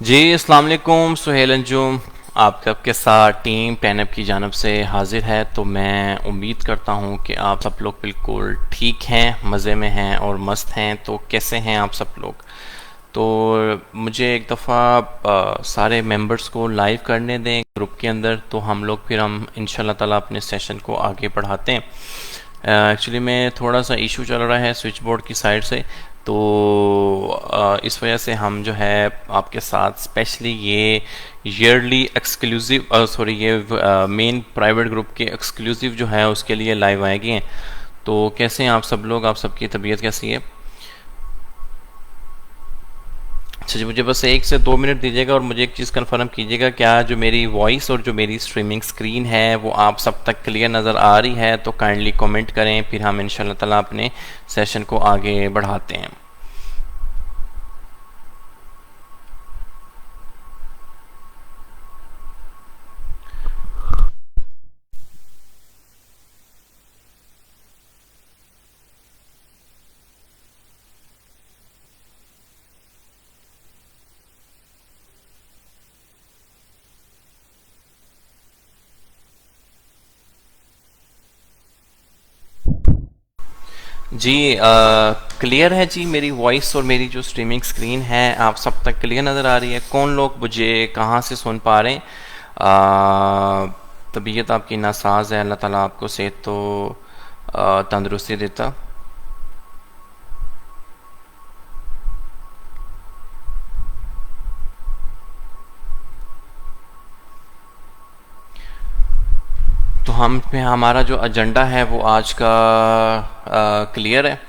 जी अस्सलाम वालेकुम, सुहेल अंजुम आप सबके साथ टीम पैनअप की जानब से हाजिर है। तो मैं उम्मीद करता हूँ कि आप सब लोग बिल्कुल ठीक हैं, मज़े में हैं और मस्त हैं। तो कैसे हैं आप सब लोग? तो मुझे एक दफ़ा सारे मेंबर्स को लाइव करने दें ग्रुप के अंदर, तो हम इंशाल्लाह ताला अपने सेशन को आगे बढ़ाते हैं। एक्चुअली में थोड़ा सा इशू चल रहा है स्विच बोर्ड की साइड से, तो इस वजह से हम जो है आपके साथ स्पेशली ये ईयरली एक्सक्लूसिव ये मेन प्राइवेट ग्रुप के एक्सक्लूसिव जो है उसके लिए लाइव आएगी हैं। तो कैसे हैं आप सब लोग? आप सबकी तबीयत कैसी है? अच्छा जी, मुझे बस 1 से 2 मिनट दीजिएगा और मुझे एक चीज़ कंफर्म कीजिएगा, क्या जो मेरी वॉइस और जो मेरी स्ट्रीमिंग स्क्रीन है वो आप सब तक क्लियर नज़र आ रही है? तो काइंडली कमेंट करें, फिर हम इंशाल्लाह ताला अपने सेशन को आगे बढ़ाते हैं। जी क्लियर है जी, मेरी वॉइस और मेरी जो स्ट्रीमिंग स्क्रीन है आप सब तक क्लियर नज़र आ रही है? कौन लोग मुझे कहाँ से सुन पा रहे हैं? तबीयत आपकी नासाज है, अल्लाह ताला आपको सेहत तो तंदुरुस्ती देता। तो हम पे हमारा जो एजेंडा है वो आज का क्लियर है।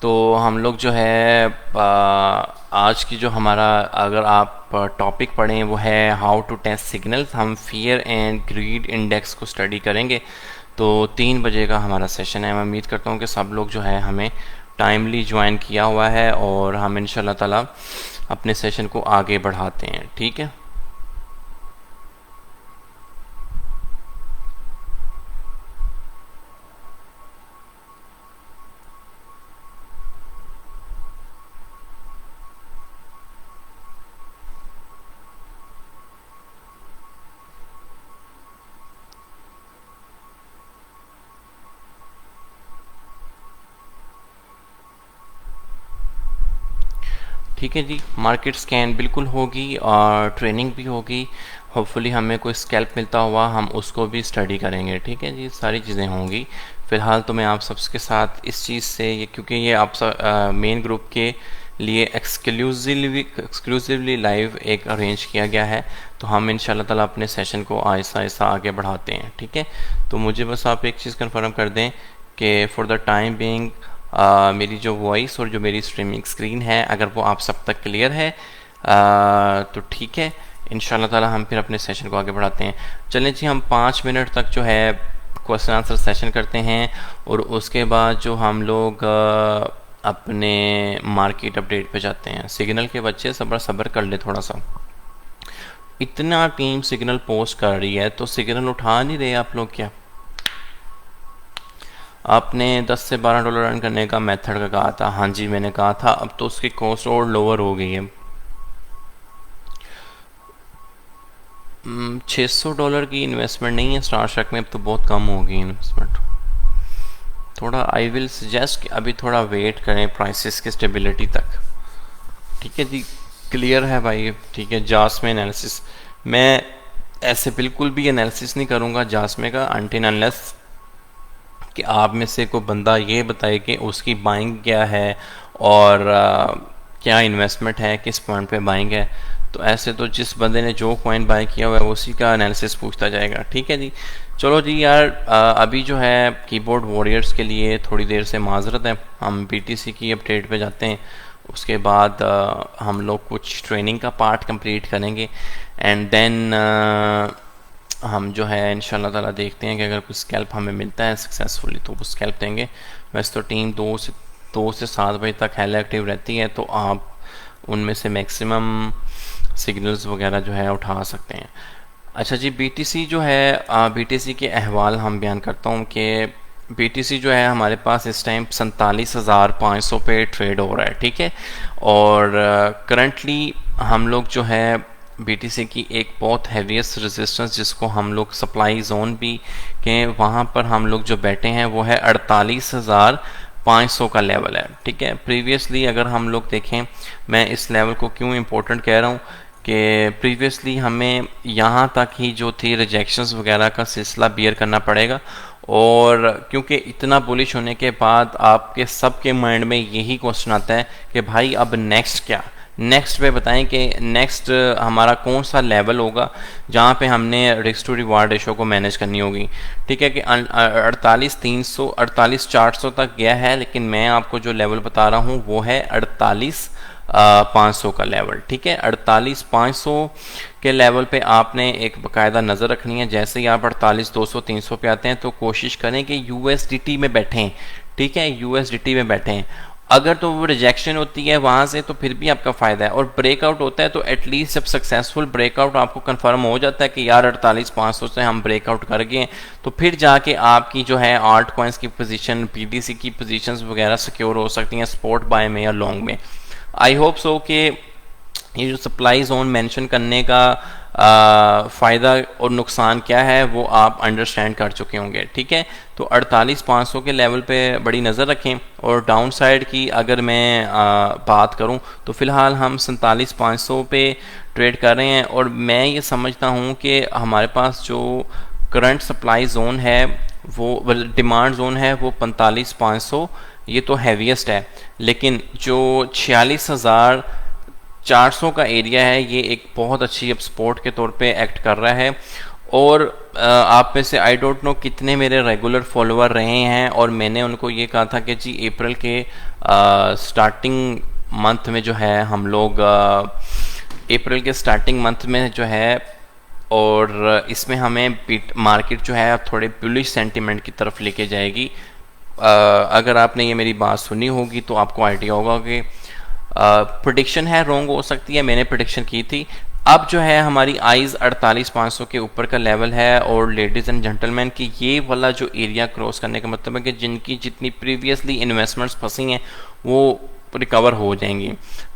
तो हम लोग जो है आज की जो हमारा, अगर आप टॉपिक पढ़ें, वो है हाउ टू टेस्ट सिग्नल्स। हम फियर एंड ग्रीड इंडेक्स को स्टडी करेंगे। तो 3 बजे का हमारा सेशन है। मैं उम्मीद करता हूँ कि सब लोग जो है हमें टाइमली ज्वाइन किया हुआ है और हम इंशाल्लाह ताला अपने सेशन को आगे बढ़ाते हैं। ठीक है। ठीक है जी, मार्केट स्कैन बिल्कुल होगी और ट्रेनिंग भी होगी। होपफुली हमें कोई स्कैल्प मिलता हुआ हम उसको भी स्टडी करेंगे। ठीक है जी, सारी चीज़ें होंगी। फ़िलहाल तो मैं आप सबके साथ इस चीज़ से, ये क्योंकि ये आप मेन ग्रुप के लिए एक्सक्लूसिवली लाइव एक अरेंज किया गया है, तो हम इंशाल्लाह ताला अपने सेशन को आहिस्ता आहिस्ता आगे बढ़ाते हैं। ठीक है। तो मुझे बस आप एक चीज़ कंफर्म कर दें कि फॉर द टाइम बीइंग मेरी जो वॉइस और जो मेरी स्ट्रीमिंग स्क्रीन है, अगर वो आप सब तक क्लियर है तो ठीक है। इंशाल्लाह ताला हम फिर अपने सेशन को आगे बढ़ाते हैं। चलें जी, हम 5 मिनट तक जो है क्वेश्चन आंसर सेशन करते हैं और उसके बाद जो हम लोग अपने मार्केट अपडेट पे जाते हैं। सिग्नल के बच्चे सब्र सब्र कर ले थोड़ा सा। इतना टीम सिग्नल पोस्ट कर रही है तो सिग्नल उठा नहीं रहे आप लोग क्या? आपने 10 से $12 अर्न करने का मेथड का कहा था। हाँ जी, मैंने कहा था। अब तो उसकी कॉस्ट और लोअर हो गई है। $600 की इन्वेस्टमेंट नहीं है स्टार ट्रक में, अब तो बहुत कम हो गई इन्वेस्टमेंट। थोड़ा आई विल सजेस्ट कि अभी थोड़ा वेट करें प्राइसेस की स्टेबिलिटी तक। ठीक है जी, क्लियर है भाई? ठीक है। जास में एनालिसिस मैं ऐसे बिल्कुल भी एनालिसिस नहीं करूँगा जासमे का, अनटिल अनलेस कि आप में से कोई बंदा ये बताए कि उसकी बाइंग क्या है और क्या इन्वेस्टमेंट है, किस पॉइंट पे बाइंग है। तो ऐसे तो जिस बंदे ने जो कॉइन बाय किया हुआ है उसी का एनालिसिस पूछता जाएगा। ठीक है जी। चलो जी यार, अभी जो है कीबोर्ड वॉरियर्स के लिए थोड़ी देर से माजरत है। हम बीटीसी की अपडेट पे जाते हैं। उसके बाद हम लोग कुछ ट्रेनिंग का पार्ट कंप्लीट करेंगे एंड देन हम जो है इंशाल्लाह ताला देखते हैं कि अगर कोई स्कैल्प हमें मिलता है सक्सेसफुली तो वो स्कैल्प देंगे। वैसे तो टीम 2 से 7 बजे तक हेल एक्टिव रहती है, तो आप उनमें से मैक्सिमम सिग्नल्स वगैरह जो है उठा सकते हैं। अच्छा जी, बीटीसी जो है, बीटीसी के अहवाल हम बयान करता हूँ कि बीटीसी जो है हमारे पास इस टाइम 47,500 पे ट्रेड हो रहा है। ठीक है। और करंटली हम लोग जो है BTC की एक बहुत हैवीएस्ट रेजिस्टेंस जिसको हम लोग सप्लाई जोन भी के वहाँ पर हम लोग जो बैठे हैं वो है 48,500 का लेवल है। ठीक है, प्रीवियसली अगर हम लोग देखें, मैं इस लेवल को क्यों इम्पोर्टेंट कह रहा हूँ कि प्रीवियसली हमें यहाँ तक ही जो थी रिजेक्शंस वगैरह का सिलसिला बियर करना पड़ेगा, और क्योंकि इतना बुलिश होने के बाद आपके सबके माइंड में यही क्वेश्चन आता है कि भाई अब नेक्स्ट क्या, नेक्स्ट पे बताएं कि नेक्स्ट हमारा कौन सा लेवल होगा जहाँ पे हमने रिस्क टू रिवार्ड रेशो को मैनेज करनी होगी। ठीक है कि 48,300 48,400 तक गया है, लेकिन मैं आपको जो लेवल बता रहा हूँ वो है 48,500 का लेवल। ठीक है, 48,500 के लेवल पे आपने एक बाकायदा नज़र रखनी है। जैसे ही आप 48,200 300 पे आते हैं तो कोशिश करें कि USDT में बैठें। ठीक है, USDT में बैठें। अगर तो वो रिजेक्शन होती है वहाँ से तो फिर भी आपका फ़ायदा है, और ब्रेकआउट होता है तो एटलीस्ट जब सक्सेसफुल ब्रेकआउट आपको कंफर्म हो जाता है कि यार 48,500 से हम ब्रेकआउट कर गए, तो फिर जाके आपकी जो है आल्ट कॉइन्स की पोजीशन, BTC की पोजीशंस वगैरह सिक्योर हो सकती हैं स्पॉट बाय में या लॉन्ग में। आई होप सो कि ये जो सप्लाई जोन मेंशन करने का फ़ायदा और नुकसान क्या है वो आप अंडरस्टैंड कर चुके होंगे। ठीक है, तो 48,500 के लेवल पे बड़ी नज़र रखें, और डाउन साइड की अगर मैं बात करूं तो फ़िलहाल हम 47,500 पे ट्रेड कर रहे हैं, और मैं ये समझता हूं कि हमारे पास जो करंट सप्लाई जोन है वो डिमांड जोन है वो 45,500, ये तो हैवीएस्ट है, लेकिन जो 46,400 का एरिया है ये एक बहुत अच्छी अब सपोर्ट के तौर पे एक्ट कर रहा है। और आप में से आई डोंट नो कितने मेरे रेगुलर फॉलोअर रहे हैं, और मैंने उनको ये कहा था कि जी अप्रैल के स्टार्टिंग मंथ में जो है हम लोग अप्रैल के स्टार्टिंग मंथ में जो है, और इसमें हमें मार्केट जो है थोड़े बुलिश सेंटीमेंट की तरफ लेके जाएगी। अगर आपने ये मेरी बात सुनी होगी तो आपको आइडिया होगा कि प्रेडिक्शन है, रॉन्ग हो सकती है, मैंने प्रेडिक्शन की थी। अब जो है हमारी आइज़ 48,500 के ऊपर का लेवल है, और लेडीज़ एंड जेंटलमैन की ये वाला जो एरिया क्रॉस करने का मतलब है कि जिनकी जितनी प्रीवियसली इन्वेस्टमेंट्स फंसी हैं वो रिकवर हो जाएंगी,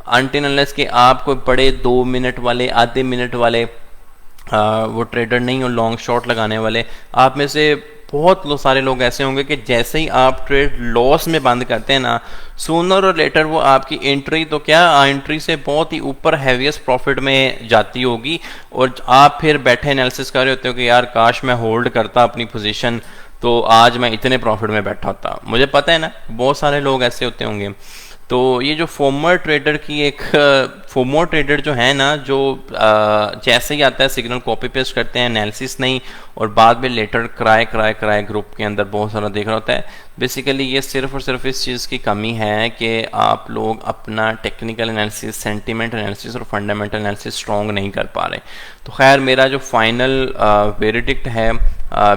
अनटिल अनलेस कि आप कोई बड़े 2 मिनट वाले, आधे मिनट वाले वो ट्रेडर नहीं हो, लॉन्ग शॉट लगाने वाले। आप में से बहुत सारे लोग ऐसे होंगे कि जैसे ही आप ट्रेड लॉस में बंद करते हैं ना, सूनर और लेटर वो आपकी एंट्री तो क्या, एंट्री से बहुत ही ऊपर हैवीएस्ट प्रॉफिट में जाती होगी, और आप फिर बैठे एनालिसिस कर रहे होते हो कि यार काश मैं होल्ड करता अपनी पोजीशन तो आज मैं इतने प्रॉफिट में बैठा होता। मुझे पता है ना बहुत सारे लोग ऐसे होते होंगे। तो ये जो फोमर ट्रेडर की एक फोमर ट्रेडर जो है ना, जो जैसे ही आता है सिग्नल कॉपी पेस्ट करते हैं, एनालिसिस नहीं, और बाद में लेटर क्राई ग्रुप के अंदर बहुत सारा देख रहा होता है। बेसिकली ये सिर्फ और सिर्फ इस चीज़ की कमी है कि आप लोग अपना टेक्निकल एनालिसिस, सेंटीमेंट एनालिसिस और फंडामेंटल एनालिसिस स्ट्रॉन्ग नहीं कर पा रहे। तो खैर मेरा जो फाइनल वेरिडिक्ट है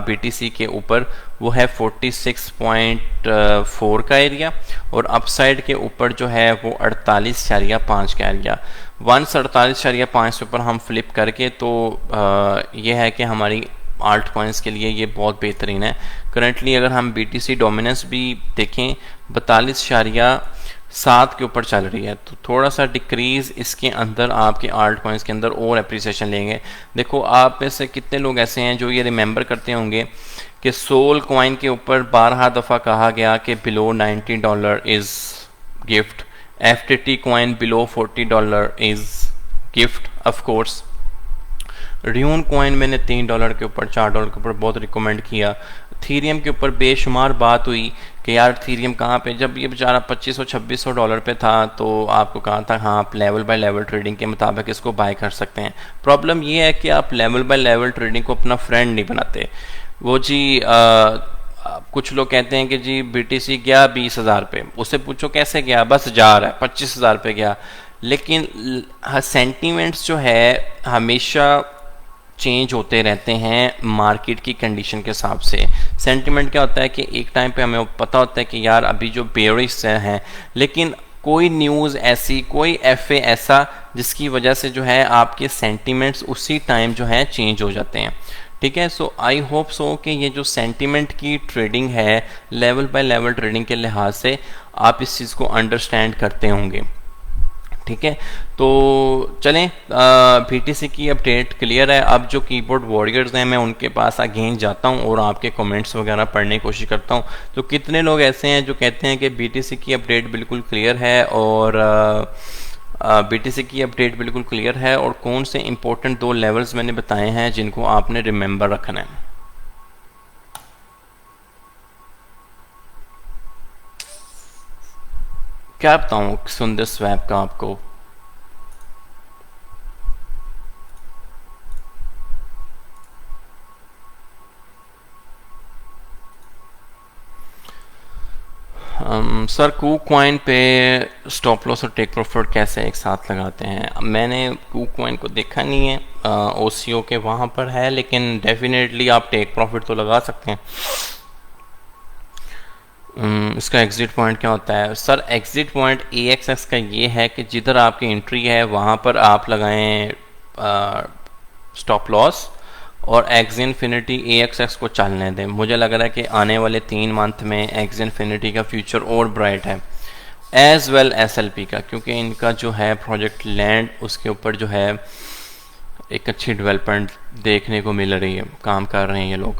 BTC के ऊपर वो है 46.4 का एरिया, और अपसाइड के ऊपर जो है वो 48.5 का एरिया। वंस 48.5 के ऊपर हम फ्लिप करके तो ये है कि हमारी आल्ट कॉइन्स के लिए ये बहुत बेहतरीन है। करंटली अगर हम BTC डोमिनेंस भी देखें 42.7 के ऊपर चल रही है, तो थोड़ा सा डिक्रीज इसके अंदर आपके आल्ट कॉइन्स के अंदर और अप्रिसिएशन लेंगे। देखो आप में से कितने लोग ऐसे हैं जो ये रिमेंबर करते होंगे कि सोल कॉइन के ऊपर 12 दफ़ा कहा गया कि below $90 is gift, FTT coin below $40 is gift of course. Ruin coin मैंने $3 के ऊपर, $4 के ऊपर बहुत रिकमेंड किया। थीरियम के ऊपर बेशुमार बात हुई कि यार थीरियम कहाँ पे, जब ये बेचारा $2500-2600 पे था तो आपको कहा था हाँ आप लेवल बाय लेवल ट्रेडिंग के मुताबिक इसको बाय कर सकते हैं। प्रॉब्लम ये है कि आप लेवल बाय लेवल ट्रेडिंग को अपना फ्रेंड नहीं बनाते। वो जी कुछ लोग कहते हैं कि जी BTC गया 20,000 पे, उससे पूछो कैसे गया, बस जा रहा है 25,000 पे गया। लेकिन सेंटीमेंट्स जो है हमेशा चेंज होते रहते हैं मार्केट की कंडीशन के हिसाब से। सेंटिमेंट क्या होता है कि एक टाइम पे हमें पता होता है कि यार अभी जो बेयरिश हैं, लेकिन कोई न्यूज़ ऐसी, कोई FA ऐसा जिसकी वजह से जो है आपके सेंटिमेंट्स उसी टाइम जो है चेंज हो जाते हैं। ठीक है, सो आई होप सो कि ये जो सेंटिमेंट की ट्रेडिंग है लेवल बाय लेवल ट्रेडिंग के लिहाज से आप इस चीज़ को अंडरस्टैंड करते होंगे। ठीक है। तो चलें, BTC की अपडेट क्लियर है। अब जो कीबोर्ड वॉरियर्स हैं मैं उनके पास अगेन जाता हूं और आपके कमेंट्स वगैरह पढ़ने की कोशिश करता हूं। तो कितने लोग ऐसे हैं जो कहते हैं कि BTC की अपडेट बिल्कुल क्लियर है और BTC की अपडेट बिल्कुल क्लियर है, और कौन से इंपॉर्टेंट 2 लेवल्स मैंने बताए हैं जिनको आपने रिमेंबर रखना है। क्या बताऊं सुंदर स्वैप का आपको। सर कू कॉइन पे स्टॉप लॉस और टेक प्रॉफिट कैसे एक साथ लगाते हैं? मैंने कू कॉइन को देखा नहीं है, OCO के वहाँ पर है, लेकिन डेफिनेटली आप टेक प्रॉफिट तो लगा सकते हैं। इसका एग्जिट पॉइंट क्या होता है? सर एग्जिट पॉइंट AXS का ये है कि जिधर आपकी एंट्री है वहाँ पर आप लगाएं स्टॉप लॉस और एक्स इन्फिनिटी AXS को चलने दें। मुझे लग रहा है कि आने वाले 3 मंथ में एक्स इन्फिनिटी का फ्यूचर और ब्राइट है, एज वेल SLP का, क्योंकि इनका जो है प्रोजेक्ट लैंड उसके ऊपर जो है एक अच्छी डेवलपमेंट देखने को मिल रही है, काम कर रहे हैं ये लोग।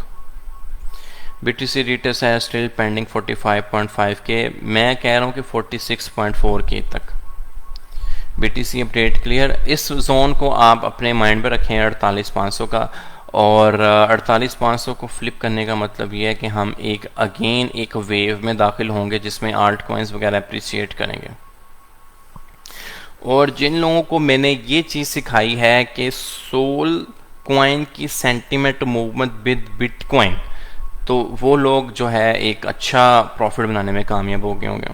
BTC रिटेस है स्टिल पेंडिंग 45.5 के, मैं कह रहा हूँ कि 46.4 के तक। BTC update clear. इस जोन को आप अपने माइंड में रखें 48,500 का, और 48,500 को फ्लिप करने का मतलब ये है कि हम एक वेव में दाखिल होंगे जिसमें आल्ट कॉइन्स वगैरह अप्रिशिएट करेंगे। और जिन लोगों को मैंने ये चीज़ सिखाई है कि सोल कॉइन की सेंटीमेंट मूवमेंट विद बिटकॉइन, तो वो लोग जो है एक अच्छा प्रॉफिट बनाने में कामयाब हो गए होंगे।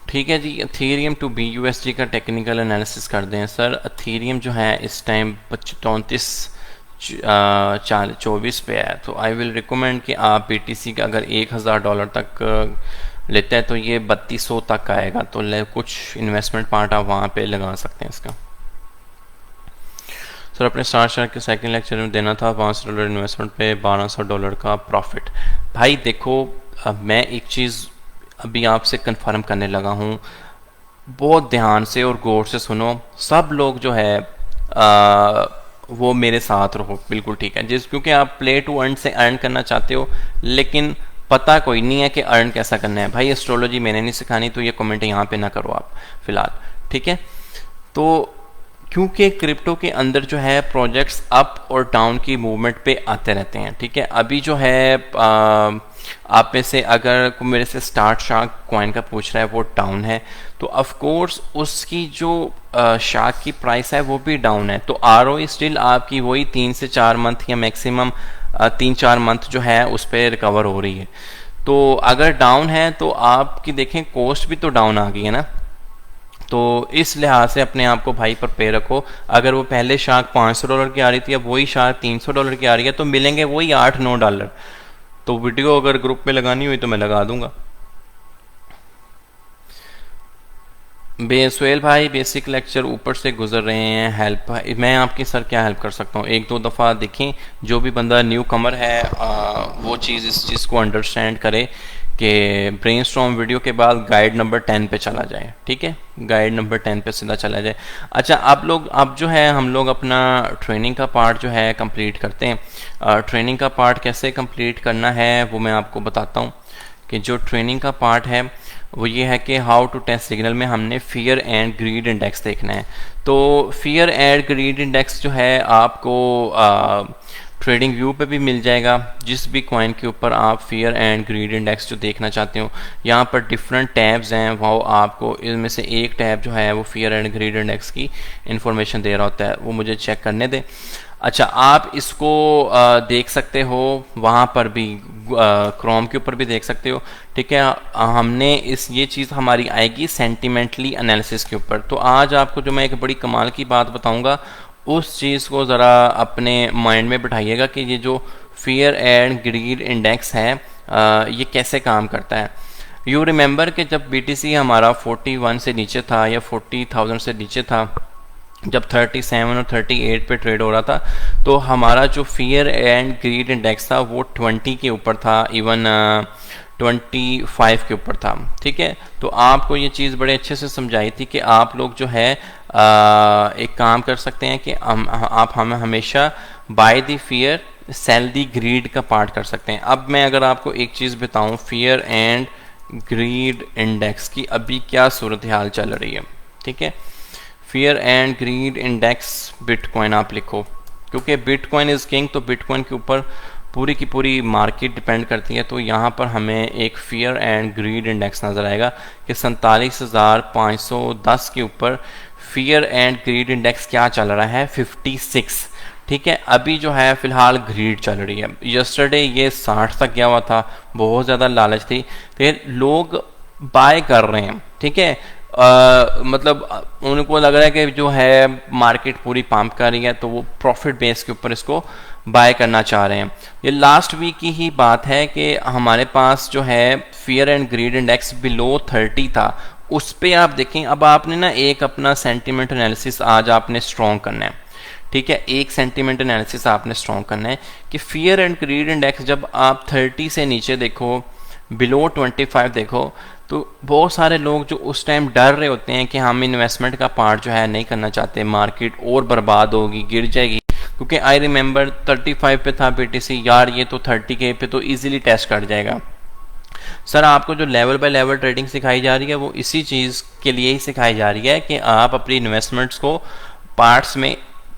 ठीक है जी, अथीरियम टू BUSD का टेक्निकल एनालिसिस कर दें। सर अथीरियम जो है इस टाइम 34-24 पे है, तो आई विल रिकमेंड कि आप BTC का अगर $1,000 तक लेते हैं तो ये 3200 तक आएगा, तो कुछ इन्वेस्टमेंट पार्ट आप वहाँ पे लगा सकते हैं इसका। सर अपने स्टार शेयर के सेकंड लेक्चर में देना था $500 इन्वेस्टमेंट पे $1200 का प्रॉफिट। भाई देखो, मैं एक चीज़ अभी आपसे कंफर्म करने लगा हूँ, बहुत ध्यान से और गौर से सुनो। सब लोग जो है वो मेरे साथ रहो, बिल्कुल ठीक है, क्योंकि आप प्ले टू अर्न से अर्न करना चाहते हो, लेकिन पता कोई नहीं है कि अर्न कैसा करना है। भाई एस्ट्रोलॉजी मैंने नहीं सिखानी, तो ये कमेंट यहाँ पे ना करो आप फिलहाल, ठीक है। तो क्योंकि क्रिप्टो के अंदर जो है प्रोजेक्ट्स अप और डाउन की मूवमेंट पे आते रहते हैं, ठीक है। अभी जो है आप में से अगर मेरे से स्टार्ट शार्क कॉइन का पूछ रहा है, वो डाउन है, तो ऑफ कोर्स उसकी जो शार्क की प्राइस है वो भी डाउन है, तो ROE स्टिल आपकी वही 3 से 4 मंथ या मैक्सिमम 3-4 मंथ जो है उस पर रिकवर हो रही है। तो अगर डाउन है तो आपकी देखें कॉस्ट भी तो डाउन आ गई है ना, तो इस लिहाज से अपने आप को भाई पर पे रखो। अगर वो पहले शार्क $500 की आ रही थी, अब वही शार्क $300 की आ रही है, तो मिलेंगे वही $8-9। तो वीडियो अगर ग्रुप में लगानी हुई तो मैं लगा दूंगा। बेसवेल भाई बेसिक लेक्चर ऊपर से गुजर रहे हैं, हेल्प मैं आपकी सर क्या हेल्प कर सकता हूँ? 1-2 दफ़ा देखें, जो भी बंदा न्यू कमर है वो चीज़ इस चीज़ को अंडरस्टैंड करे कि ब्रेनस्टॉर्म वीडियो के बाद गाइड नंबर 10 पे चला जाए, ठीक है, गाइड नंबर 10 पे सीधा चला जाए। अच्छा आप लोग, अब जो है हम लोग अपना ट्रेनिंग का पार्ट जो है कंप्लीट करते हैं। ट्रेनिंग का पार्ट कैसे कंप्लीट करना है वो मैं आपको बताता हूँ, कि जो ट्रेनिंग का पार्ट है वो ये है कि हाउ टू टेस्ट सिग्नल में हमने फियर एंड ग्रीड इंडेक्स देखना है। तो फियर एंड ग्रीड इंडेक्स जो है आपको ट्रेडिंग व्यू पे भी मिल जाएगा, जिस भी कॉइन के ऊपर आप फियर एंड ग्रीड इंडेक्स जो देखना चाहते हो। यहाँ पर डिफरेंट टैब्स हैं, वो आपको इनमें से एक टैब जो है वो फियर एंड ग्रीड इंडेक्स की इंफॉर्मेशन दे रहा होता है, वो मुझे चेक करने दें। अच्छा आप इसको देख सकते हो वहाँ पर भी, क्रोम के ऊपर भी देख सकते हो, ठीक है। हमने ये चीज़ हमारी आएगी सेंटिमेंटली एनालिसिस के ऊपर। तो आज आपको जो मैं एक बड़ी कमाल की बात बताऊंगा, उस चीज़ को ज़रा अपने माइंड में बिठाइएगा कि ये जो फियर एंड ग्रीड इंडेक्स है ये कैसे काम करता है। यू रिमेंबर कि जब BTC हमारा 41 से नीचे था या 40,000 से नीचे था, जब 37 और 38 पे ट्रेड हो रहा था, तो हमारा जो फियर एंड ग्रीड इंडेक्स था वो 20 के ऊपर था, इवन 25 के ऊपर था। ठीक है, तो आपको ये चीज़ बड़े अच्छे से समझाई थी कि आप लोग जो है एक काम कर सकते हैं कि आप हमें हमेशा buy the fear sell the greed का पार्ट कर सकते हैं। अब मैं अगर आपको एक चीज़ बताऊं, फियर एंड ग्रीड इंडेक्स की अभी क्या सूरत हाल चल रही है। ठीक है, fear and greed index bitcoin आप लिखो, क्योंकि बिटकॉइन इज किंग, तो बिटकॉइन के ऊपर पूरी की पूरी मार्केट डिपेंड करती है। तो यहाँ पर हमें एक फियर एंड ग्रीड इंडेक्स नज़र आएगा कि 47,510 के ऊपर फियर एंड ग्रीड इंडेक्स क्या चल रहा है, 56। ठीक है, अभी जो है फिलहाल ग्रीड चल रही है। यस्टरडे ये 60 तक गया हुआ था, बहुत ज़्यादा लालच थी, तो लोग बाय कर रहे हैं। ठीक है, मतलब उनको लग रहा है कि जो है मार्केट पूरी पंप कर रही है, तो वो प्रॉफिट बेस के ऊपर इसको बाय करना चाह रहे हैं। ये लास्ट वीक की ही बात है कि हमारे पास जो है fear and greed index below 30 था, उस पर आप देखें। अब आपने ना एक अपना सेंटीमेंट एनालिसिस आज आपने स्ट्रॉन्ग करना है। ठीक है, एक सेंटीमेंट एनालिसिस आपने स्ट्रॉन्ग करना है कि फियर एंड ग्रीड इंडेक्स जब आप 30 से नीचे देखो, बिलो 25 देखो, तो बहुत सारे लोग जो उस टाइम डर रहे होते हैं कि हम इन्वेस्टमेंट का पार्ट जो है नहीं करना चाहते, मार्केट और बर्बाद होगी, गिर जाएगी। क्योंकि आई रिमेंबर 35 पे था BTC, यार ये तो 30K पे तो इजीली टेस्ट कर जाएगा। सर, आपको जो लेवल बाय लेवल ट्रेडिंग सिखाई जा रही है वो इसी चीज़ के लिए ही सिखाई जा रही है कि आप अपनी इन्वेस्टमेंट्स को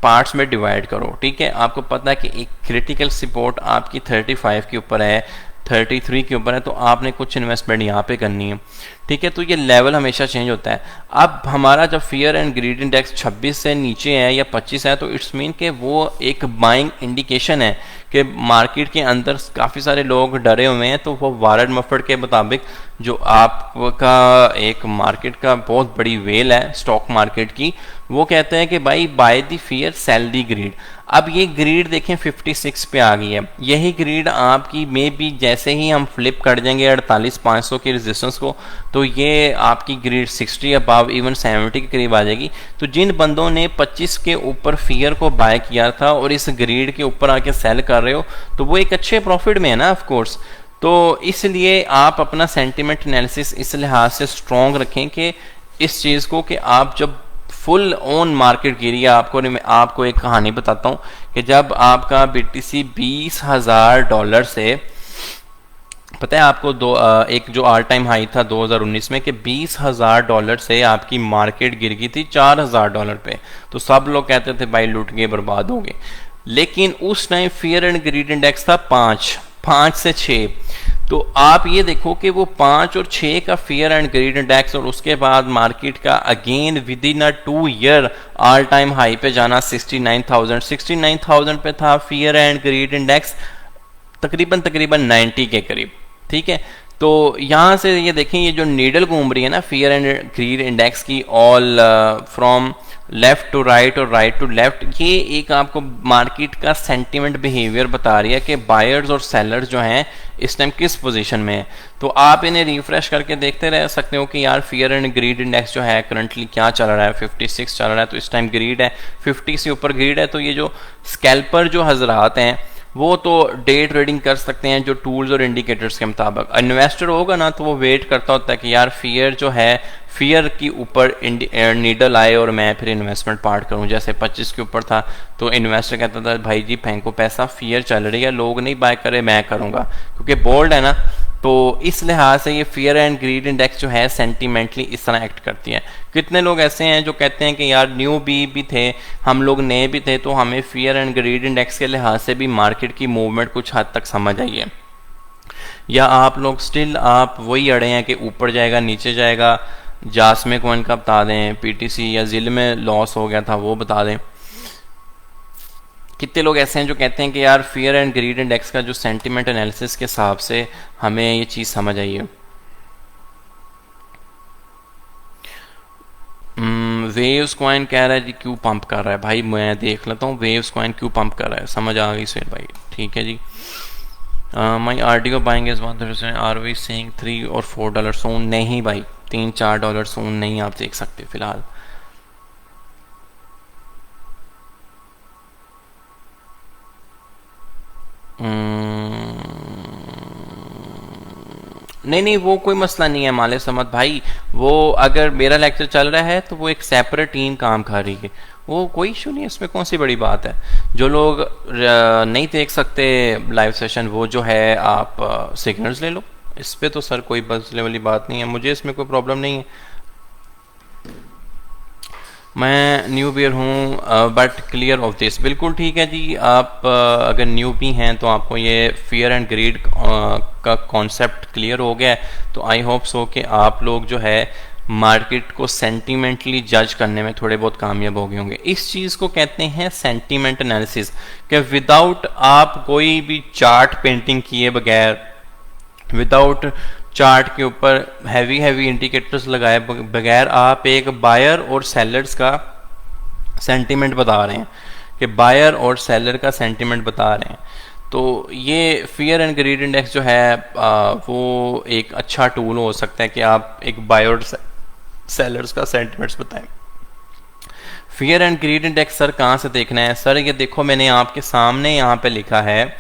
पार्ट्स में डिवाइड करो। ठीक है, आपको पता है कि एक क्रिटिकल सपोर्ट आपकी 35 के ऊपर है, 33 के ऊपर है, तो आपने कुछ इन्वेस्टमेंट यहाँ पे करनी है। ठीक है, तो ये लेवल हमेशा चेंज होता है। अब हमारा जब फियर एंड ग्रीड इंडेक्स 26 से नीचे है या 25 है, तो इट्स मीन कि वो एक बाइंग इंडिकेशन है कि मार्केट के अंदर काफ़ी सारे लोग डरे हुए हैं। तो वो वारेन बफेट के मुताबिक जो आपका एक मार्केट का बहुत बड़ी वेल है स्टॉक मार्केट की, वो कहते हैं कि भाई buy the fear sell the greed. अब ये ग्रीड देखें 56 पे आ गई है। यही ग्रीड आपकी मे बी जैसे ही हम फ्लिप कर देंगे 48,500 के रेजिस्टेंस को, तो ये आपकी ग्रीड 60 अबाव इवन 70 के करीब आ जाएगी। तो जिन बंदों ने 25 के ऊपर फियर को बाय किया था और इस ग्रीड के ऊपर आके सेल कर रहे हो, तो वो एक अच्छे प्रॉफिट में है ना, ऑफ कोर्स। तो इसलिए आप अपना सेंटीमेंट एनालिसिस इस लिहाज से स्ट्रॉन्ग रखें कि इस चीज़ को कि आप जब फुल ऑन मार्केट गिरी है, आपको एक कहानी बताता हूं कि जब आपका BTC $20,000 से, पता है आपको एक जो ऑल टाइम हाई था 2019 में कि $20,000 से आपकी मार्केट गिर गई थी $4,000 पे, तो सब लोग कहते थे भाई लूट गए, बर्बाद हो गए। लेकिन उस time fear and greed index था 5 से 6। तो आप ये देखो कि वो 5 और 6 का फियर एंड ग्रीड इंडेक्स, और उसके बाद मार्केट का again with in a 2 year all time high पे जाना 69,000 पे था फियर एंड ग्रीड इंडेक्स, तकरीबन 90 के करीब। ठीक है, तो यहाँ से ये देखें, ये जो नीडल घूम रही है ना फियर एंड ग्रीड इंडेक्स की, all from left to right और राइट टू लेफ्ट, ये एक आपको मार्केट का सेंटीमेंट बिहेवियर बता रही है कि बायर्स और सेलर्स जो हैं इस टाइम किस पोजीशन में है। तो आप इन्हें रिफ्रेश करके देखते रह सकते हो कि यार फियर एंड ग्रीड इंडेक्स जो है करंटली क्या चल रहा है, 56 चल रहा है, तो इस टाइम ग्रीड है, 50 से ऊपर ग्रीड है। तो ये जो स्कैल्पर जो हजरात हैं वो तो डे ट्रेडिंग कर सकते हैं जो टूल्स और इंडिकेटर्स के मुताबिक। इन्वेस्टर होगा ना तो वो वेट करता होता है कि यार फियर जो है, फियर की ऊपर नीडल आए और मैं फिर इन्वेस्टमेंट पार्ट करूं। जैसे 25 के ऊपर था तो इन्वेस्टर कहता था भाई जी फेंको पैसा, फियर चल रही है, लोग नहीं बाय करे, मैं करूंगा, क्योंकि बोल्ड है ना। तो इस लिहाज से ये फियर एंड ग्रीड इंडेक्स जो है सेंटीमेंटली इस तरह एक्ट करती है। कितने लोग ऐसे हैं जो कहते हैं कि यार न्यू भी थे, हम लोग नए भी थे, तो हमें फियर एंड ग्रीड इंडेक्स के लिहाज से भी मार्केट की मूवमेंट कुछ हद तक समझ आई है। या आप लोग स्टिल आप वही अड़े हैं कि ऊपर जाएगा नीचे जाएगा। जासमे कॉइन का बता दें, PTC या जिल में लॉस हो गया था वो बता दें। कितने लोग ऐसे हैं जो कहते हैं कि यार फियर एंड ग्रीड इंडेक्स का जो सेंटीमेंट एनालिसिस के हिसाब से हमें ये चीज़ समझ आई है। वेव्स कॉइन कह रहा है जी क्यों पंप कर रहा है, भाई मैं देख लेता हूँ वेव्स कॉइन क्यों पंप कर रहा है, समझ आ गई सर भाई। ठीक है जी। My RDO buying is 100%, are we saying $3 और $4 सोन? नहीं भाई, $3-4 सोन नहीं आप देख सकते फिलहाल। नहीं नहीं, वो कोई मसला नहीं है माले समत भाई। वो अगर मेरा लेक्चर चल रहा है तो वो एक सेपरेट टीम काम कर रही है, वो कोई इशू नहीं है, इसमें कौन सी बड़ी बात है। जो लोग नहीं देख सकते लाइव सेशन, वो जो है आप सिग्नल्स ले लो, इस पे तो सर कोई बसने वाली बात नहीं है, मुझे इसमें कोई प्रॉब्लम नहीं है। मैं न्यू बियर हूँ बट क्लियर ऑफ दिस, बिल्कुल ठीक है जी। आप अगर न्यू भी हैं तो आपको ये फियर एंड ग्रीड का कॉन्सेप्ट क्लियर हो गया है, तो आई होप सो कि आप लोग जो है मार्केट को सेंटीमेंटली जज करने में थोड़े बहुत कामयाब हो गए होंगे। इस चीज़ को कहते हैं सेंटीमेंट एनालिसिस, कि विदाउट आप कोई भी चार्ट पेंटिंग किए बगैर, विदाउट चार्ट के ऊपर हैवी इंडिकेटर्स लगाए बगैर आप एक बायर और सेलर्स का सेंटीमेंट बता रहे हैं, कि बायर और सेलर का सेंटीमेंट बता रहे हैं। तो ये फियर एंड ग्रीड इंडेक्स जो है वो एक अच्छा टूल हो सकता है कि आप एक बायर और सेलर्स का सेंटीमेंट्स बताएं। Fear and greed index sir कहाँ से देखना है? सर ये देखो, मैंने आपके सामने यहाँ पे लिखा है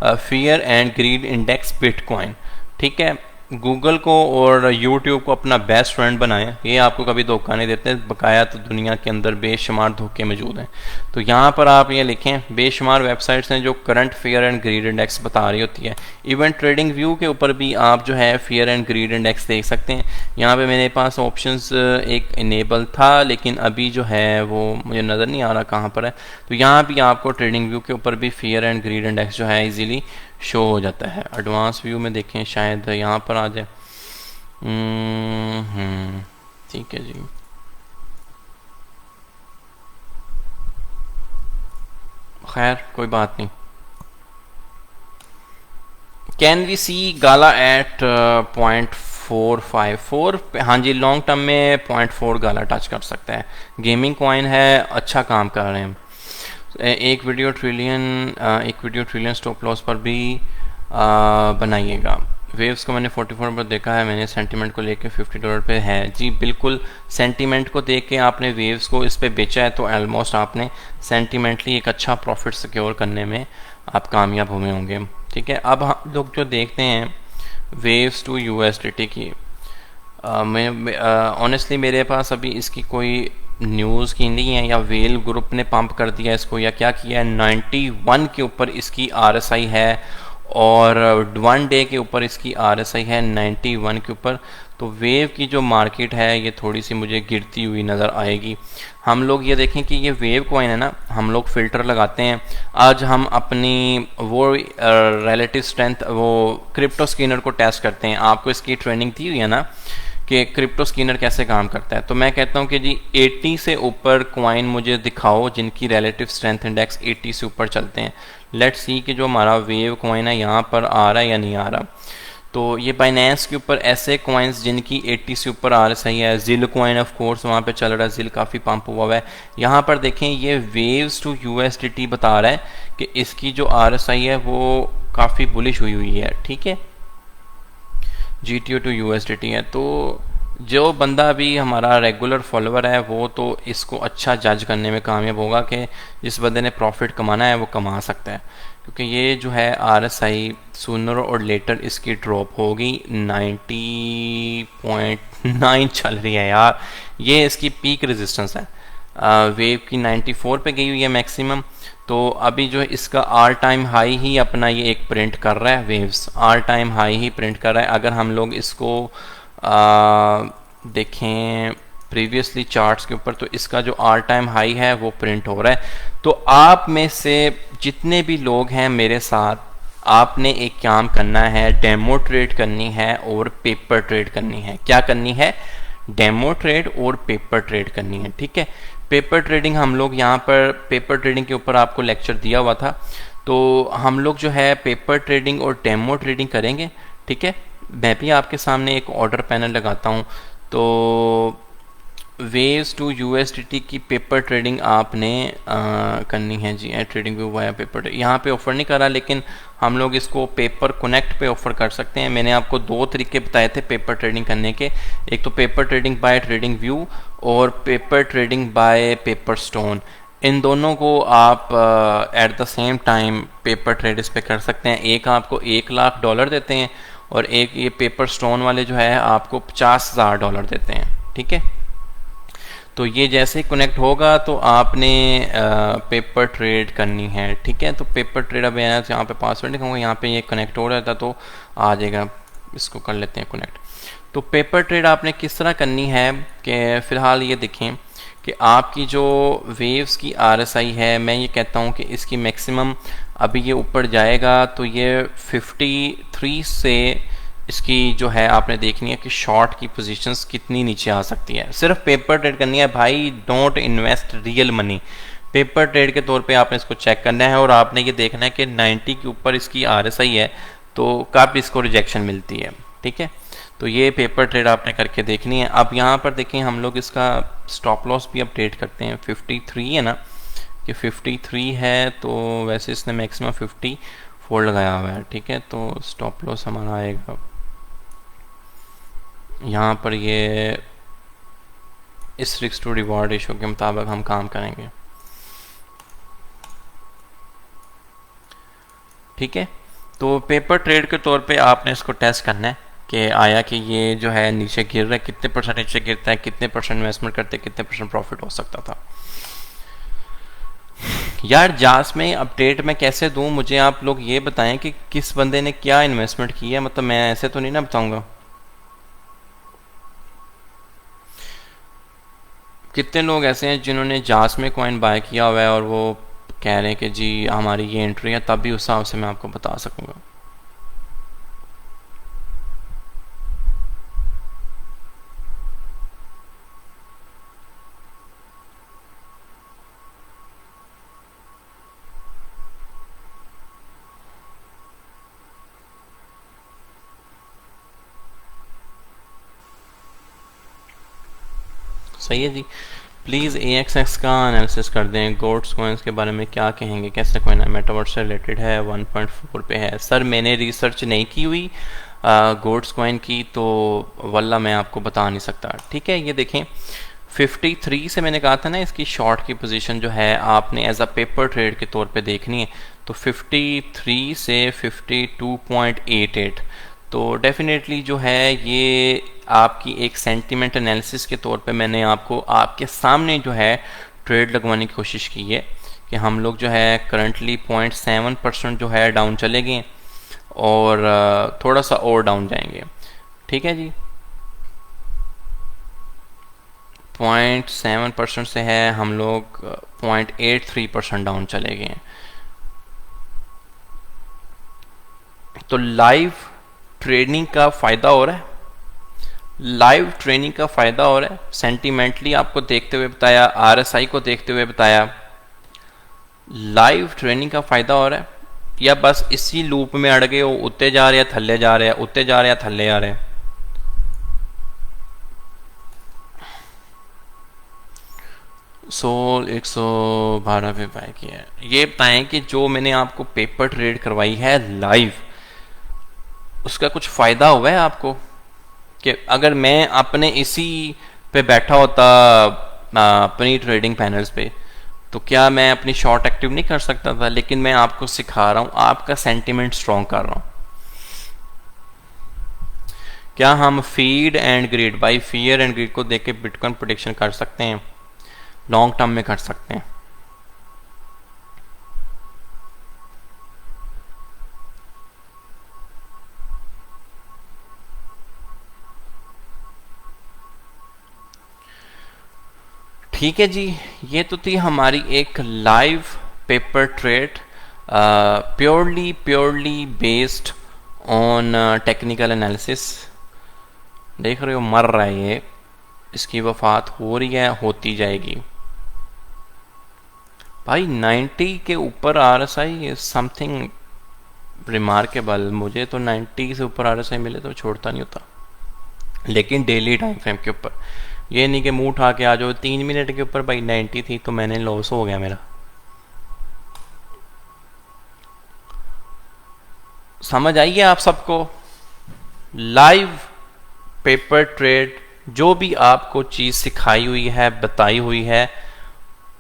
fear and greed index bitcoin, ठीक है। गूगल को और यूट्यूब को अपना बेस्ट फ्रेंड बनाएं, ये आपको कभी धोखा नहीं देते, बकाया तो दुनिया के अंदर बेशुमार धोखे मौजूद हैं। तो यहाँ पर आप ये लिखें, बेशुमार वेबसाइट्स हैं जो current fear and greed index बता रही होती है। इवन ट्रेडिंग व्यू के ऊपर भी आप जो है फियर एंड ग्रीड इंडेक्स देख सकते हैं। यहाँ पे मेरे पास ऑप्शंस एक इनेबल था, लेकिन अभी जो है वो मुझे नज़र नहीं आ रहा कहाँ पर है। तो यहाँ भी आपको ट्रेडिंग व्यू के ऊपर भी फियर एंड ग्रीड इंडेक्स जो है इजीली शो हो जाता है। एडवांस व्यू में देखें, शायद यहाँ पर आ जाए। ठीक है जी। खैर कोई बात नहीं। कैन वी सी गाला एट 0.454? हाँ जी, लॉन्ग टर्म में 0.4 गाला टच कर सकता है। गेमिंग कॉइन है, अच्छा काम कर रहे हैं। एक वीडियो ट्रिलियन स्टॉप लॉस पर भी बनाइएगा। वेव्स को मैंने 44 पर देखा है, मैंने सेंटीमेंट को लेके $50 पे है जी। बिल्कुल, सेंटीमेंट को देख के आपने वेव्स को इस पे बेचा है तो ऑलमोस्ट आपने सेंटीमेंटली एक अच्छा प्रॉफिट सिक्योर करने में आप कामयाब हुए होंगे, ठीक है। अब हम लोग जो देखते हैं वेव्स टू USDT की, मैं ऑनेस्टली मेरे पास अभी इसकी कोई न्यूज़ की नहीं है, या वेल ग्रुप ने पंप कर दिया इसको या क्या किया है। 91 के ऊपर इसकी RSI है और 1 डे के ऊपर इसकी RSI है 91 के ऊपर। तो वेव की जो मार्केट है ये थोड़ी सी मुझे गिरती हुई नज़र आएगी। हम लोग ये देखें कि ये वेव कॉइन है ना, हम लोग फ़िल्टर लगाते हैं। आज हम अपनी वो रिलेटिव स्ट्रेंथ, वो क्रिप्टो स्कैनर को टेस्ट करते हैं। आपको इसकी ट्रेनिंग दी हुई है ना कि क्रिप्टो स्कैनर कैसे काम करता है। तो मैं कहता हूँ कि जी 80 से ऊपर कॉइन मुझे दिखाओ जिनकी रिलेटिव स्ट्रेंथ इंडेक्स 80 से ऊपर चलते हैं। लेट्स सी कि जो हमारा वेव कॉइन है यहाँ पर आ रहा है या नहीं आ रहा। तो ये बाइनेंस के ऊपर ऐसे कॉइन्स जिनकी 80 से ऊपर RSI है। जिल कॉइन ऑफ कोर्स वहाँ पे चल रहा है, जिल काफ़ी पंप हुआ है। यहाँ पर देखें ये वेव्स टू USDT बता रहा है कि इसकी जो RSI है वो काफ़ी बुलिश हुई है, ठीक है। GTO टू USDT है। तो जो बंदा अभी हमारा रेगुलर फॉलोअर है वो तो इसको अच्छा जज करने में कामयाब होगा कि जिस बंदे ने प्रॉफिट कमाना है वो कमा सकता है, क्योंकि ये जो है RSI सूनर और लेटर इसकी ड्रॉप होगी। 90.9 चल रही है यार, ये इसकी पीक रेजिस्टेंस है। वेव की 94 पे गई हुई है मैक्सिमम। तो अभी जो है इसका ऑल टाइम हाई ही अपना ये एक प्रिंट कर रहा है, वेव्स ऑल टाइम हाई ही प्रिंट कर रहा है। अगर हम लोग इसको देखें प्रीवियसली चार्ट्स के ऊपर, तो इसका जो ऑल टाइम हाई है वो प्रिंट हो रहा है। तो आप में से जितने भी लोग हैं मेरे साथ, आपने एक काम करना है, डेमो ट्रेड करनी है और पेपर ट्रेड करनी है। क्या करनी है? डेमो ट्रेड और पेपर ट्रेड करनी है, ठीक है। पेपर ट्रेडिंग हम लोग यहाँ पर पेपर ट्रेडिंग के ऊपर आपको लेक्चर दिया हुआ था, तो हम लोग जो है पेपर ट्रेडिंग और डेमो ट्रेडिंग करेंगे, ठीक है। मैं भी आपके सामने एक ऑर्डर पैनल लगाता हूँ। तो वेव्स टू USDT की पेपर ट्रेडिंग आपने करनी है जी। ट्रेडिंग व्यू वाया पेपर, यहाँ पे ऑफर नहीं करा, लेकिन हम लोग इसको पेपर कनेक्ट पे ऑफर कर सकते हैं। मैंने आपको दो तरीके बताए थे पेपर ट्रेडिंग करने के, एक तो paper trading by TradingView और paper trading by paper stone. इन दोनों को आप at the same time paper trade इस पे कर सकते हैं। एक आपको $1,00,000 देते हैं और एक ये पेपर स्टोन वाले जो है आपको $50,000 देते हैं। ठीक है, तो ये जैसे ही कनेक्ट होगा तो आपने पेपर ट्रेड करनी है। ठीक है, तो पेपर ट्रेड अब यहाँ पे पासवर्ड लिखूंगा, यहाँ पे ये कनेक्ट हो रहा था तो आ जाएगा। इसको कर लेते हैं कनेक्ट। तो पेपर ट्रेड आपने किस तरह करनी है कि फ़िलहाल ये देखें कि आपकी जो वेव्स की RSI है, मैं ये कहता हूँ कि इसकी मैक्सिमम अभी ये ऊपर जाएगा तो ये 53 से इसकी जो है आपने देखनी है कि शॉर्ट की पोजीशंस कितनी नीचे आ सकती है। सिर्फ पेपर ट्रेड करनी है भाई, don't invest real money. Paper trade के तौर पे आपने इसको चेक करना है और आपने ये देखना है कि 90 के ऊपर इसकी RSI है तो कब इसको रिजेक्शन मिलती है। ठीक है, तो ये पेपर ट्रेड आपने करके देखनी है। अब यहाँ पर देखें हम लोग इसका स्टॉप लॉस भी अपडेट करते हैं। 53 है ना, कि 53 है तो वैसे इसने मैक्सिमम 54 लगाया हुआ है। ठीक है, तो स्टॉप लॉस हमारा आएगा यहाँ पर, ये इस रिस्क टू रिवॉर्ड रेशो के मुताबिक हम काम करेंगे। ठीक है, तो पेपर ट्रेड के तौर पे आपने इसको टेस्ट करना है कि आया कि ये जो है नीचे गिर रहा है, कितने % नीचे गिरता है, कितने % इन्वेस्टमेंट करते, कितने % प्रॉफिट हो सकता था। यार जास में अपडेट मैं कैसे दूं, मुझे आप लोग ये बताएं कि किस बंदे ने क्या इन्वेस्टमेंट किया है। मतलब मैं ऐसे तो नहीं ना बताऊंगा। कितने लोग ऐसे हैं जिन्होंने जास में कॉइन बाय किया हुआ है और वो कह रहे हैं कि जी हमारी ये एंट्री है, तब भी उस हिसाब से मैं आपको बता सकूंगा। सही है जी, प्लीज़ AXX का एनालिसिस कर दें। गोट्स कॉइन्स के बारे में क्या कहेंगे, कैसे कॉइन है, मेटावर्स से रिलेटेड है, 1.4 पे है। सर मैंने रिसर्च नहीं की हुई गोट्स कॉइन की, तो वल्ला मैं आपको बता नहीं सकता। ठीक है, ये देखें 53 से मैंने कहा था ना, इसकी शॉर्ट की पोजीशन जो है आपने एज अ पेपर ट्रेड के तौर पे देखनी है। तो 53 से 52.88, तो डेफिनेटली जो है ये आपकी एक सेंटीमेंट एनालिसिस के तौर पे मैंने आपको आपके सामने जो है ट्रेड लगवाने की कोशिश की है कि हम लोग जो है करंटली 0.7% जो है डाउन चले गए और थोड़ा सा और डाउन जाएंगे। ठीक है जी, 0.7% से है हम लोग 0.83% डाउन चले गए। तो लाइव ट्रेडिंग का फ़ायदा हो रहा है, लाइव ट्रेनिंग का फ़ायदा हो रहा है। सेंटिमेंटली आपको देखते हुए बताया, RSI को देखते हुए बताया, लाइव ट्रेनिंग का फ़ायदा हो रहा है, या बस इसी लूप में अड़ गए हो, उत्ते जा रहे हैं थल्ले जा रहे हैं, उत्ते जा रहे हैं थल्ले आ रहे हैं। सोल 112 पे बाय किया है। ये बताएं कि जो मैंने आपको पेपर ट्रेड करवाई है लाइव, उसका कुछ फ़ायदा हुआ है आपको? कि अगर मैं अपने इसी पे बैठा होता अपनी ट्रेडिंग पैनल्स पे, तो क्या मैं अपनी शॉर्ट एक्टिव नहीं कर सकता था? लेकिन मैं आपको सिखा रहा हूँ, आपका सेंटिमेंट स्ट्रॉन्ग कर रहा हूँ। क्या हम feed and grid, by fear and grid को देख के बिटकॉइन प्रेडिक्शन कर सकते हैं? लॉन्ग टर्म में कर सकते हैं। ठीक है जी, ये तो थी हमारी एक live paper trade, purely based on technical analysis. देख रहे हो मर रहा है ये, इसकी वफात हो रही है, होती जाएगी भाई। 90 के ऊपर RSI इज समथिंग रिमार्केबल। मुझे तो 90 से ऊपर RSI मिले तो छोड़ता नहीं होता, लेकिन डेली टाइम फ्रेम के ऊपर। ये नहीं कि मुंह उठा के आ जाओ 3 मिनट के ऊपर भाई 90 थी तो मैंने लॉस हो गया मेरा। समझ आइए आप सबको? लाइव पेपर ट्रेड जो भी आपको चीज़ सिखाई हुई है, बताई हुई है,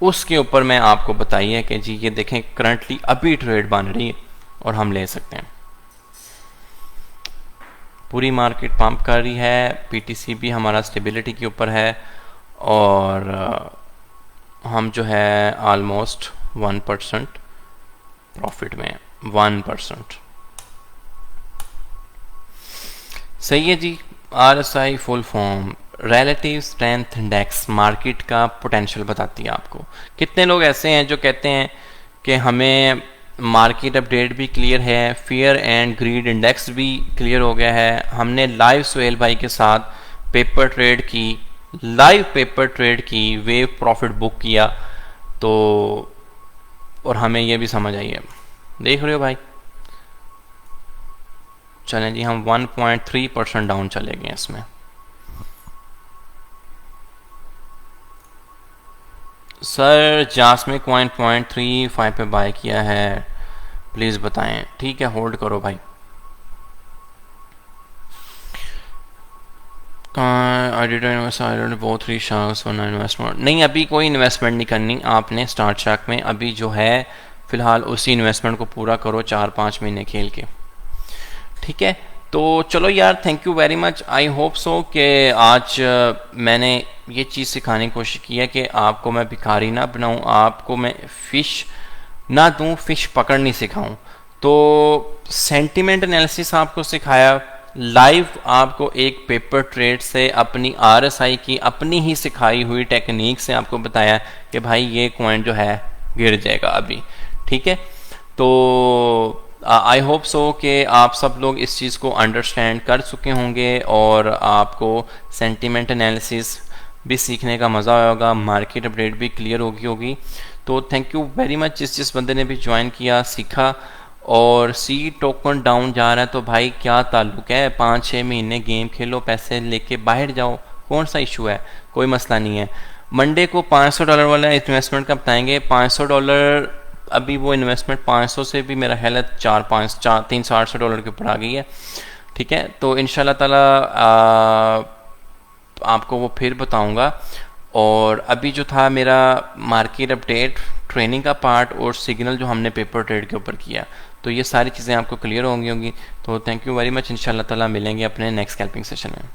उसके ऊपर मैं आपको बताइए कि जी ये देखें करंटली अभी ट्रेड बन रही है और हम ले सकते हैं। पूरी मार्केट पंप कर रही है, पीटीसी भी हमारा स्टेबिलिटी के ऊपर है और हम जो है ऑलमोस्ट 1% प्रॉफिट में, 1%। सही है जी। RSI full form relative strength index, market का पोटेंशियल बताती है आपको। कितने लोग ऐसे हैं जो कहते हैं कि हमें मार्केट अपडेट भी क्लियर है, फियर एंड ग्रीड इंडेक्स भी क्लियर हो गया है, हमने लाइव सुहेल भाई के साथ पेपर ट्रेड की, लाइव पेपर ट्रेड की, वेव प्रॉफिट बुक किया, तो और हमें यह भी समझ आई है, देख रहे हो भाई। चलें जी, हम 1.3% डाउन चले गए इसमें। सर जासमिक 1.35 पे बाय किया है, प्लीज़ बताएं। ठीक है, होल्ड करो भाई। इन्वेस्टमेंट नहीं, अभी कोई इन्वेस्टमेंट नहीं करनी आपने स्टार्ट शार्क में। अभी जो है फिलहाल उसी इन्वेस्टमेंट को पूरा करो 4-5 महीने खेल के। ठीक है, तो चलो यार, thank you very much. I hope so कि आज मैंने ये चीज़ सिखाने की कोशिश की है कि आपको मैं भिखारी ना बनाऊं, आपको मैं फ़िश ना दूं, फ़िश पकड़नी सिखाऊं। तो सेंटिमेंट एनालिसिस आपको सिखाया, लाइव आपको एक पेपर ट्रेड से अपनी RSI की अपनी ही सिखाई हुई टेक्निक से आपको बताया कि भाई ये कॉइन जो है गिर जाएगा अभी। ठीक है, तो आई होप सो कि आप सब लोग इस चीज़ को अंडरस्टैंड कर चुके होंगे और आपको सेंटिमेंट एनालिसिस भी सीखने का मज़ा आया होगा, मार्केट अपडेट भी क्लियर होगी। तो थैंक यू वेरी मच जिस बंदे ने भी ज्वाइन किया, सीखा। और सी टोकन डाउन जा रहा है तो भाई क्या ताल्लुक है, 5-6 महीने गेम खेलो, पैसे लेके बाहर जाओ, कौन सा इशू है, कोई मसला नहीं है। मंडे को $500 वाला इन्वेस्टमेंट का बताएंगे। $500 अभी वो इन्वेस्टमेंट 500 से भी मेरा ख्याल है 300-800 के ऊपर आ गई है। ठीक है, तो इंशाल्लाह ताला आपको वो फिर बताऊंगा। और अभी जो था मेरा मार्केट अपडेट, ट्रेनिंग का पार्ट और सिग्नल जो हमने पेपर ट्रेड के ऊपर किया, तो ये सारी चीज़ें आपको क्लियर होंगी। तो थैंक यू वेरी मच। इंशाल्लाह ताला मिलेंगे अपने नेक्स्ट स्कैल्पिंग सेशन में।